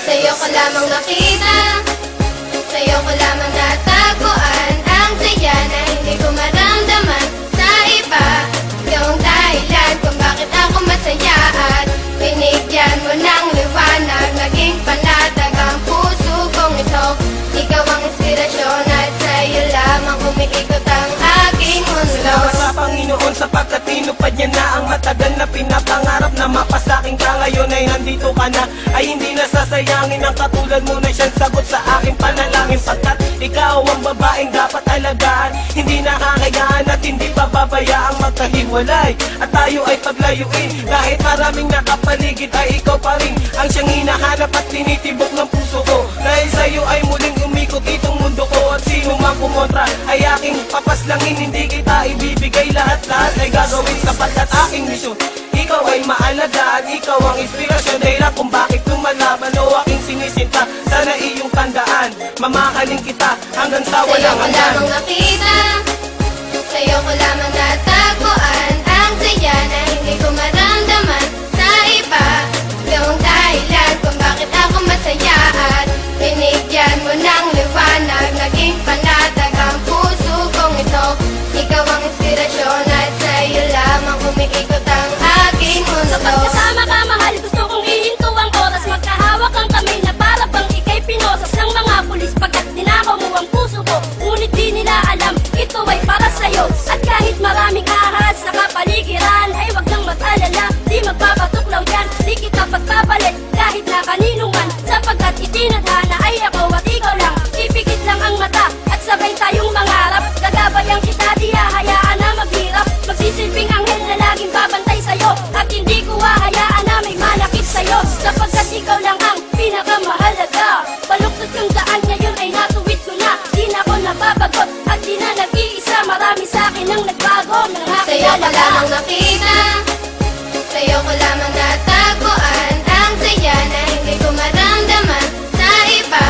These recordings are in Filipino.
Sa'yo ko lamang nakita, sa'yo ko lamang natagpuan ang saya na hindi ko maramdaman sa iba. Yung dahilan kung bakit ako masaya at binigyan mo ng liwanag, naging panatag ang puso kong ito. Ikaw ang inspirasyon at sa'yo lamang umiikot ang aking mundo. Salamat sa Panginoon sapagkat tinupad niya na ang matagal na pinapangarap na mapasakin ka. Ngayon ay nandito ka na, ay hindi nasasayangin ang katulad mo na siyang sagot sa aking panalangin. Pagkat ikaw ang babaeng dapat alagaan, hindi nakakayaan at hindi pababayaang magkahiwalay at tayo ay paglayuin. Kahit maraming nakapaligid ay ikaw pa rin ang siyang hinahanap at tinitibok ng puso ko. Dahil sa'yo ay muling umikot itong mundo ko, at sino mang kumontra ay aking papaslangin. Hindi kita ibibigay, lahat-lahat ay gagawin sapagkat aking misyon. Ikaw ay maalagaan, ikaw ang inspirasyon, dahilan kung bakit lumalaban o aking sinisinta. Sana iyong tandaan, mamahalin kita hanggang sa walang hanggan. Sa'yo ko lamang nakita, sa'yo ko lamang natagpuan ang saya na hindi ko maramdaman sa iba. Yung dahilan kung bakit ako masaya at binigyan mo ng liwanag, naging panatag ang puso kong ito. Ikaw ang inspirasyon at sa'yo lamang umiikot ang aking mundo. Kapag kasama ka, mahal, gusto kong ihinto ang oras. Magkahawak ang kamay na para bang ika'y pinosas ng mga pulis. Pagkat ninakaw mo ang puso ko, ngunit di nila alam ito ay para sa'yo. At kahit maraming ahas sa kapaligiran, ay wag nang mag-alala, di magpapatuklaw yan. Di kita pagpapalit kahit na kanino man, sapagkat itinadhana ay ako at ikaw lang. Ipikit lang ang mata at sabay tayong mangarap. Gagabayan kita, di hahayaan na maghirap. Magsisilbing anghel na laging babantay sa'yo, at hindi ko hahayaan na may malakit sa'yo, sapagkat ikaw lang ang pinakamahalaga. Baluktot yung daan ngayon ay natuwid ko na, di na ako nababagot at di na nag-iisa. Marami sa'kin ang nagbago nang Sa'yo ko nakilala ka. lamang nakita, sa'yo ko lamang natagpuan ang saya na hindi ko maramdaman sa iba.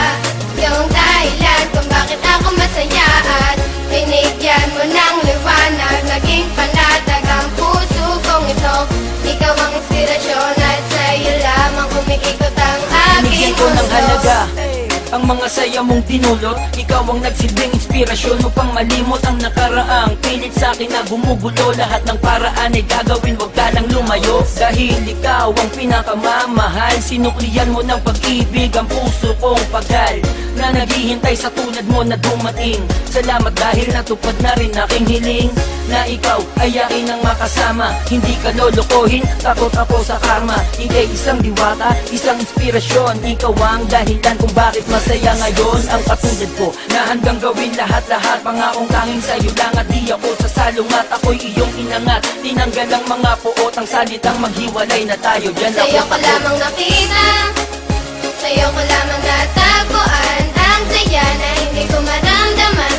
Yung dahilan kung bakit ako masaya at binigyan mo ng liwanag, naging panatag ang puso kong ito. Ikaw ang inspirasyon at sa'yo lamang umiikot ang aking Binigyan ko ng mundo. halaga ang mga saya mong dinulot. Ikaw ang nagsilbing inspirasyon upang malimot ang nakaraang pilit sa akin na gumugulo. Lahat ng paraan ay gagawin, wag ka lang lumayo. Dahil ikaw ang pinakamamahal, sinuklian mo ng pag-ibig ang puso kong pagal na naghihintay sa tulad mo na dumating. Salamat dahil natupad na rin aking hiling na ikaw ay akin ang makasama. Hindi ka lolokohin, takot ako sa karma. Ika'y isang diwata, isang inspirasyon. Ikaw ang dahilan kung bakit masaya ngayon ang katulad ko, na handang gawin lahat-lahat. Pangakong tanging sa'yo lang at di ako sasalungat. Ako'y iyong inangat, tinanggal ang mga puot, ang salitang maghiwalay na tayo. Diyan Sa'yo ako ko lamang nakita, sa'yo ko lamang natagpuan ang saya na hindi ko maramdaman